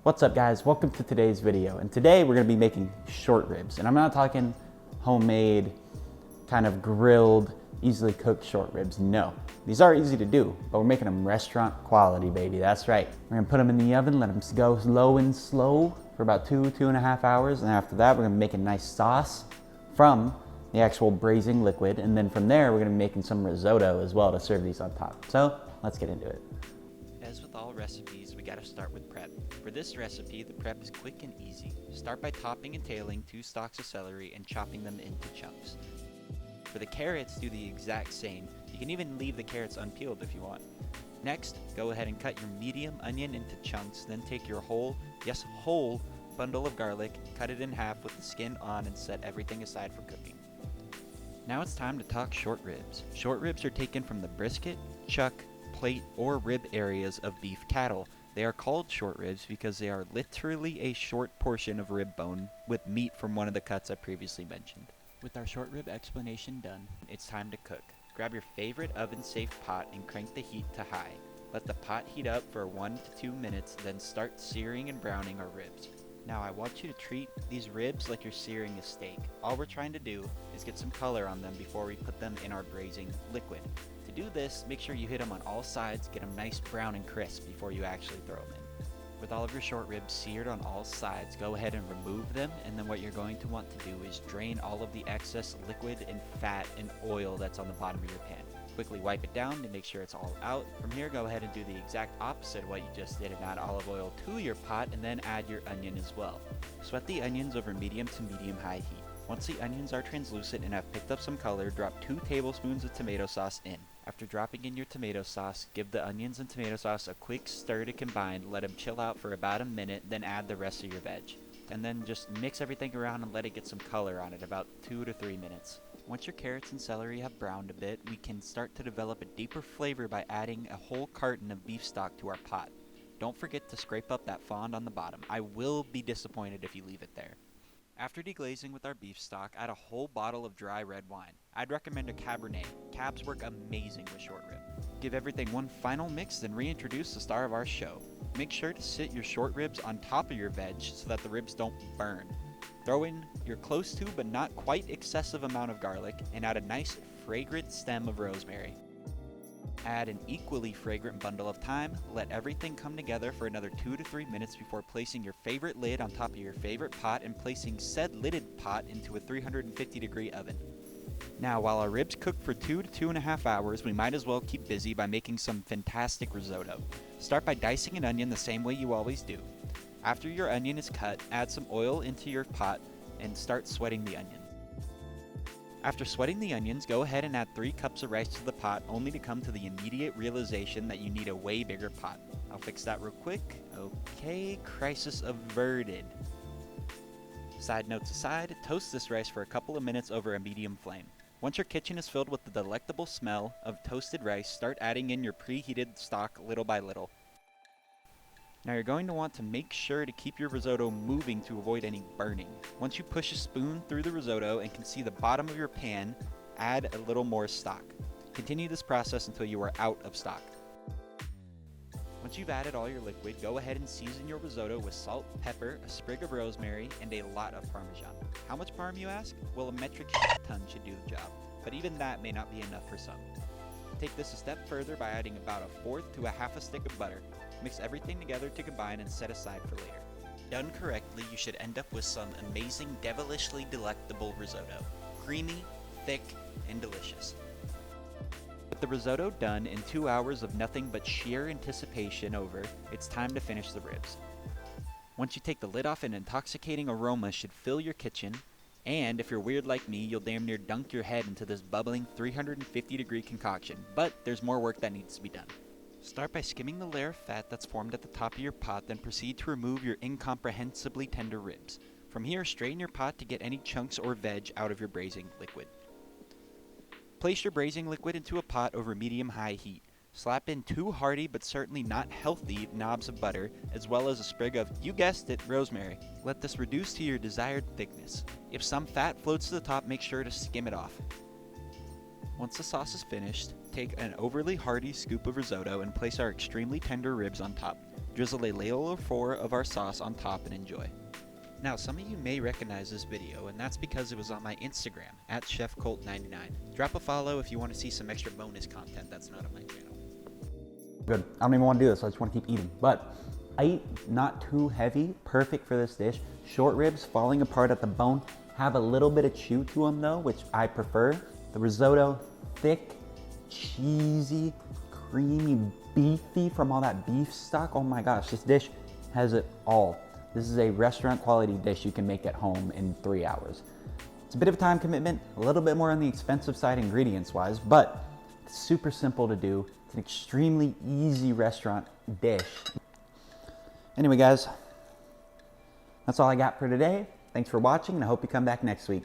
What's up guys, welcome to today's video. And today we're gonna be making short ribs. And I'm not talking homemade, kind of grilled, easily cooked short ribs. No, these are easy to do, but we're making them restaurant quality, baby. That's right. We're gonna put them in the oven, let them go low and slow for about 2.5 hours. And after that, we're gonna make a nice sauce from the actual braising liquid. And then from there, we're gonna be making some risotto as well to serve these on top. So let's get into it. As with all recipes, we gotta start with prep. For this recipe, the prep is quick and easy. Start by topping and tailing 2 stalks of celery and chopping them into chunks. For the carrots, do the exact same. You can even leave the carrots unpeeled if you want. Next, go ahead and cut your medium onion into chunks, then take your whole bundle of garlic, cut it in half with the skin on, and set everything aside for cooking. Now it's time to talk short ribs. Short ribs are taken from the brisket, chuck, plate, or rib areas of beef cattle. They are called short ribs because they are literally a short portion of rib bone with meat from one of the cuts I previously mentioned. With our short rib explanation done, it's time to cook. Grab your favorite oven-safe pot and crank the heat to high. Let the pot heat up for 1 to 2 minutes, then start searing and browning our ribs. Now I want you to treat these ribs like you're searing a steak. All we're trying to do is get some color on them before we put them in our braising liquid. To do this, make sure you hit them on all sides, get them nice brown and crisp before you actually throw them in. With all of your short ribs seared on all sides, go ahead and remove them, and then what you're going to want to do is drain all of the excess liquid and fat and oil that's on the bottom of your pan. Quickly wipe it down to make sure it's all out. From here, go ahead and do the exact opposite of what you just did and add olive oil to your pot, and then add your onion as well. Sweat the onions over medium to medium-high heat. Once the onions are translucent and have picked up some color, drop 2 tablespoons of tomato sauce in. After dropping in your tomato sauce, give the onions and tomato sauce a quick stir to combine, let them chill out for about a minute, then add the rest of your veg. And then just mix everything around and let it get some color on it, about 2 to 3 minutes. Once your carrots and celery have browned a bit, we can start to develop a deeper flavor by adding a whole carton of beef stock to our pot. Don't forget to scrape up that fond on the bottom. I will be disappointed if you leave it there. After deglazing with our beef stock, add a whole bottle of dry red wine. I'd recommend a Cabernet. Cabs work amazing with short rib. Give everything one final mix, then reintroduce the star of our show. Make sure to sit your short ribs on top of your veg so that the ribs don't burn. Throw in your close to but not quite excessive amount of garlic and add a nice fragrant stem of rosemary. Add an equally fragrant bundle of thyme, let everything come together for another 2 to 3 minutes before placing your favorite lid on top of your favorite pot and placing said lidded pot into a 350-degree oven. Now, while our ribs cook for 2 to 2.5 hours, we might as well keep busy by making some fantastic risotto. Start by dicing an onion the same way you always do. After your onion is cut, add some oil into your pot and start sweating the onion. After sweating the onions, go ahead and add 3 cups of rice to the pot, only to come to the immediate realization that you need a way bigger pot. I'll fix that real quick. Okay, crisis averted. Side notes aside, toast this rice for a couple of minutes over a medium flame. Once your kitchen is filled with the delectable smell of toasted rice, start adding in your preheated stock little by little. Now you're going to want to make sure to keep your risotto moving to avoid any burning. Once you push a spoon through the risotto and can see the bottom of your pan, add a little more stock. Continue this process until you are out of stock. Once you've added all your liquid, go ahead and season your risotto with salt, pepper, a sprig of rosemary, and a lot of Parmesan. How much Parm, you ask? Well, a metric ton should do the job, but even that may not be enough for some. Take this a step further by adding about 1/4 to 1/2 stick of butter. Mix everything together to combine and set aside for later. Done correctly, you should end up with some amazing, devilishly delectable risotto. Creamy, thick, and delicious. With the risotto done and 2 hours of nothing but sheer anticipation over, it's time to finish the ribs. Once you take the lid off, an intoxicating aroma should fill your kitchen, and if you're weird like me, you'll damn near dunk your head into this bubbling 350-degree concoction, but there's more work that needs to be done. Start by skimming the layer of fat that's formed at the top of your pot, then proceed to remove your incomprehensibly tender ribs. From here, strain your pot to get any chunks or veg out of your braising liquid. Place your braising liquid into a pot over medium-high heat. Slap in 2 hearty but certainly not healthy knobs of butter, as well as a sprig of, you guessed it, rosemary. Let this reduce to your desired thickness. If some fat floats to the top, make sure to skim it off. Once the sauce is finished, take an overly hearty scoop of risotto and place our extremely tender ribs on top. Drizzle a ladle or 4 of our sauce on top and enjoy. Now, some of you may recognize this video, and that's because it was on my Instagram, at ChefColt99. Drop a follow if you want to see some extra bonus content that's not on my channel. Good. I don't even want to do this, I just want to keep eating. But I eat not too heavy, perfect for this dish. Short ribs falling apart at the bone, have a little bit of chew to them though, which I prefer. The risotto, thick, cheesy, creamy, beefy from all that beef stock. Oh my gosh, this dish has it all. This is a restaurant quality dish you can make at home in 3 hours. It's a bit of a time commitment, a little bit more on the expensive side ingredients wise, but it's super simple to do. It's an extremely easy restaurant dish. Anyway guys, that's all I got for today. Thanks for watching and I hope you come back next week.